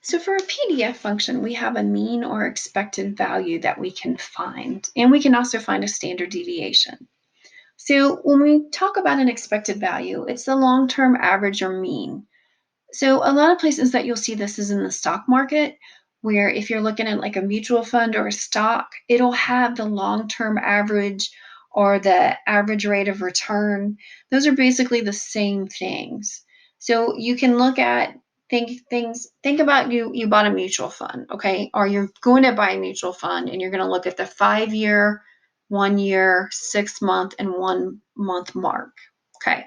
So for a PDF function, we have a mean or expected value that we can find, and we can also find a standard deviation. So when we talk about an expected value, it's the long-term average or mean. So a lot of places that you'll see this is in the stock market, where if you're looking at like a mutual fund or a stock, it'll have the long-term average or the average rate of return. Those are basically the same things. So you can look at think about you bought a mutual fund, okay? Or you're going to buy a mutual fund and you're going to look at the 5-year, 1 year, 6-month, and 1 month mark. Okay.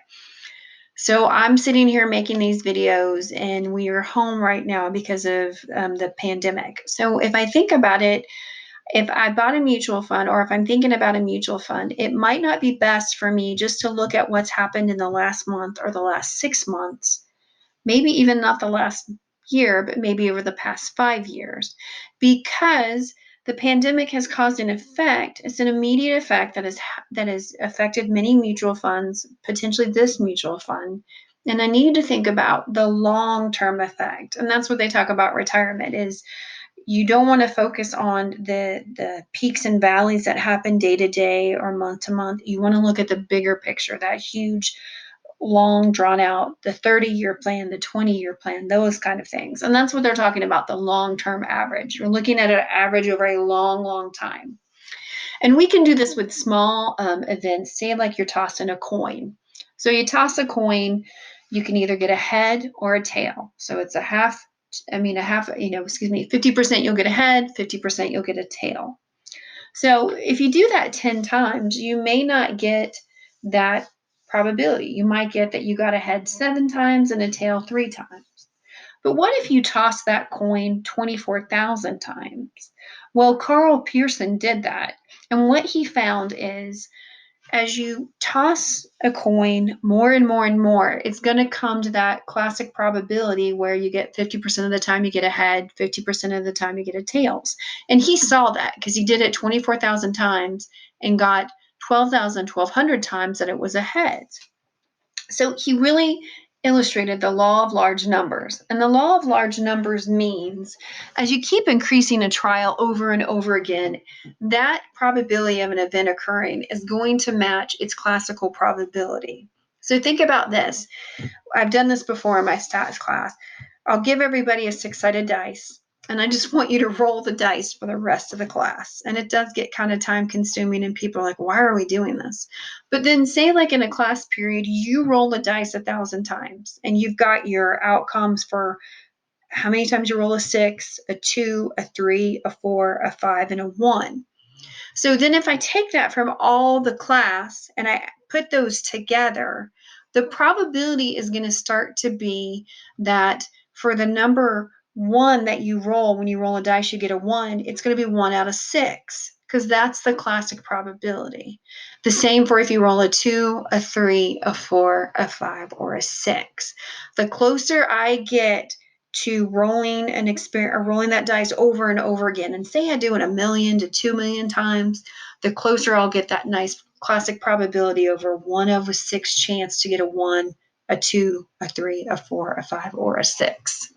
So I'm sitting here making these videos and we are home right now because of the pandemic. So if I think about it, if I bought a mutual fund or if I'm thinking about a mutual fund, it might not be best for me just to look at what's happened in the last month or the last 6 months, maybe even not the last year, but maybe over the past 5 years, because the pandemic has caused an effect. It's an immediate effect that has affected many mutual funds, potentially this mutual fund. And I need to think about the long-term effect. And that's what they talk about retirement is you don't want to focus on the peaks and valleys that happen day to day or month to month. You want to look at the bigger picture, that huge long drawn out, the 30-year plan, the 20-year plan, those kind of things. And that's what they're talking about, the long-term average. You're looking at an average over a long, long time. And we can do this with small events, say like you're tossing a coin. So you toss a coin, you can either get a head or a tail. So it's a half, 50% you'll get a head, 50% you'll get a tail. So if you do that 10 times, you may not get that probability. You might get that you got a head 7 times and a tail 3 times. But what if you toss that coin 24,000 times? Well, Carl Pearson did that. And what he found is as you toss a coin more and more and more, it's going to come to that classic probability where you get 50% of the time you get a head, 50% of the time you get a tails. And he saw that because he did it 24,000 times and got 12,100 times that it was a head. So he really illustrated the law of large numbers. And the law of large numbers means as you keep increasing a trial over and over again, that probability of an event occurring is going to match its classical probability. So think about this. I've done this before in my stats class. I'll give everybody a 6-sided dice, and I just want you to roll the dice for the rest of the class. And it does get kind of time consuming, and people are like, why are we doing this? But then say like in a class period, you roll the dice 1,000 times, and you've got your outcomes for how many times you roll a 6, a 2, a 3, a 4, a 5, and a 1. So then if I take that from all the class and I put those together, the probability is going to start to be that for the number 1 that you roll, when you roll a dice, you get a 1, it's going to be 1 out of 6 because that's the classic probability. The same for if you roll a 2, a 3, a 4, a 5, or a 6. The closer I get to rolling that dice over and over again, and say I do it 1 million to 2 million times, the closer I'll get that nice classic probability over 1 over 6 chance to get a 1, a 2, a 3, a 4, a 5, or a 6.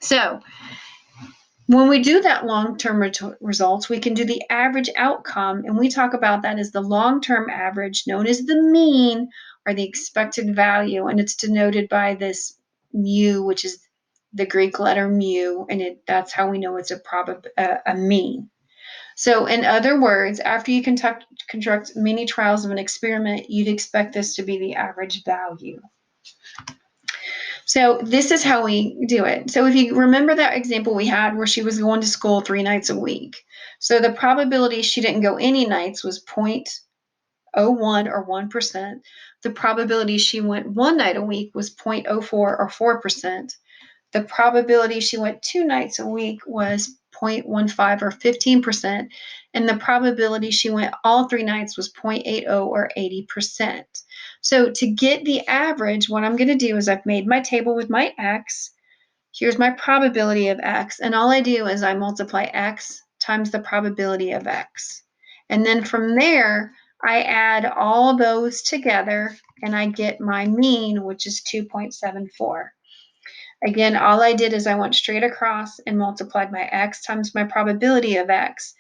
So when we do that long-term results, we can do the average outcome, and we talk about that as the long-term average, known as the mean or the expected value, and it's denoted by this mu, which is the Greek letter mu, and that's how we know it's a mean. So in other words, after you conduct many trials of an experiment, you'd expect this to be the average value. So this is how we do it. So if you remember that example we had where she was going to school 3 nights a week. So the probability she didn't go any nights was 0.01 or 1%. The probability she went 1 night a week was 0.04 or 4%. The probability she went 2 nights a week was 0.15 or 15%, and the probability she went all 3 nights was 0.80 or 80%. So to get the average, what I'm going to do is I've made my table with my x. Here's my probability of x, and all I do is I multiply x times the probability of x. And then from there, I add all those together, and I get my mean, which is 2.74. Again, all I did is I went straight across and multiplied my x times my probability of x.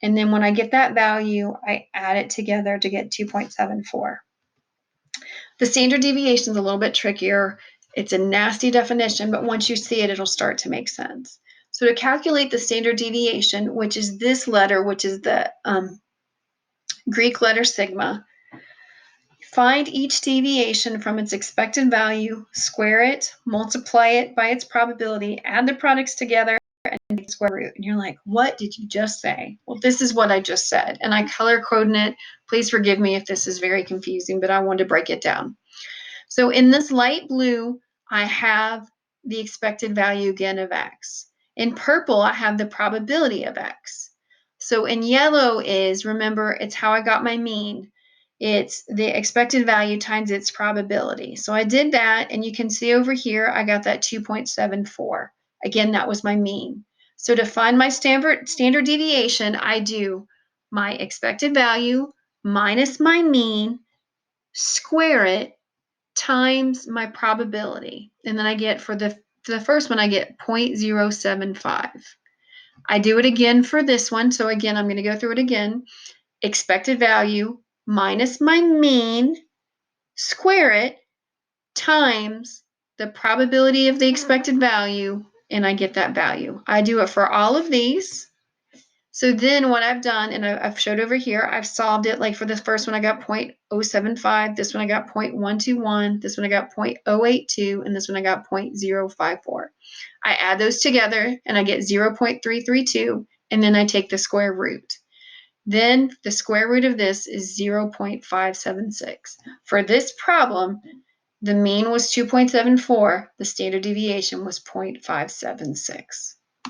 And then when I get that value, I add it together to get 2.74. The standard deviation is a little bit trickier. It's a nasty definition, but once you see it, it'll start to make sense. So to calculate the standard deviation, which is this letter, which is the Greek letter sigma, find each deviation from its expected value, square it, multiply it by its probability, add the products together, and take the square root. And you're like, what did you just say? Well, this is what I just said. And I color coded it. Please forgive me if this is very confusing, but I wanted to break it down. So in this light blue, I have the expected value again of x. In purple, I have the probability of x. So in yellow is, remember, it's how I got my mean. It's the expected value times its probability. So I did that, and you can see over here, I got that 2.74. Again, that was my mean. So to find my standard deviation, I do my expected value minus my mean, square it, times my probability. And then I get, for the first one, I get 0.075. I do it again for this one. So again, I'm going to go through it again. Expected value minus my mean, square it, times the probability of the expected value, and I get that value. I do it for all of these. So then what I've done, and I've showed over here, I've solved it. Like for the first one, I got 0.075. This one I got 0.121. This one I got 0.082. And this one I got 0.054. I add those together and I get 0.332. And then I take the square root. Then the square root of this is 0.576. For this problem, the mean was 2.74. The standard deviation was 0.576.